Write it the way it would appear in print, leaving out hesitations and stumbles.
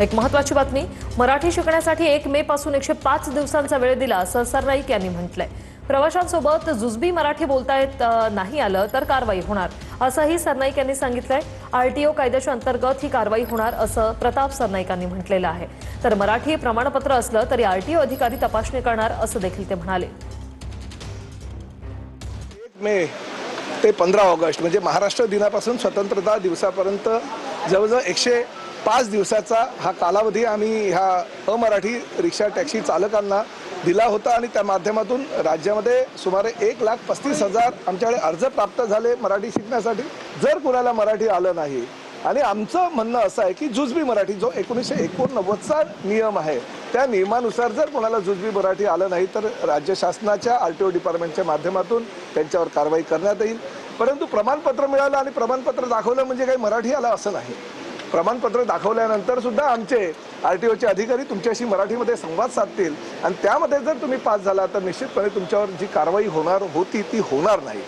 एक महत्त्वाची बातमी, मराठी शिकण्यासाठी 1 मे पासून 105 दिवसांचा वेळ दिला असं सरनाईक यांनी म्हटलंय। प्रवाशांसोबत जुजबी मराठी बोलता येत नाही आलं तर कारवाई होणार असंही सरनाईक यांनी सांगितलंय। आरटीओ कायद्याच्या अंतर्गत ही कारवाई होणार असं प्रताप सरनाईकांनी म्हटलेलं आहे। तर मराठी प्रमाणपत्र असलं तरी आरटीओ अधिकारी तपासणी करणार असं देखील ते म्हणाले। 1 मे ते 15 ऑगस्ट म्हणजे महाराष्ट्र दिनापासून स्वतंत्रता दिवसापर्यंत जवळजवळ 105 दिवसाचा हा कालावधी आम्ही ह्या अमराठी रिक्षा टॅक्सी चालकांना दिला होता आणि त्या माध्यमातून राज्यामध्ये सुमारे 1,35,000 आमच्याकडे अर्ज प्राप्त झाले मराठी शिकण्यासाठी। जर कुणाला मराठी आलं नाही आणि आमचं म्हणणं असं आहे की जुजबी मराठी जो 1989चा नियम आहे त्या नियमानुसार जर कोणाला जुजबी मराठी आलं नाही तर राज्य शासनाच्या आरटीओ डिपार्टमेंटच्या माध्यमातून त्यांच्यावर कारवाई करण्यात येईल। परंतु प्रमाणपत्र मिळालं आणि प्रमाणपत्र दाखवलं म्हणजे काही मराठी आलं असं नाही। प्रमाणपत्र दाखवल्यानंतर सुद्धा आमचे आरटीओचे अधिकारी तुमच्याशी मराठीमध्ये संवाद साधतील आणि त्यामध्ये जर तुम्ही पास झाला तर निश्चितपणे तुमच्यावर जी कारवाई होणार होती ती होणार नाही।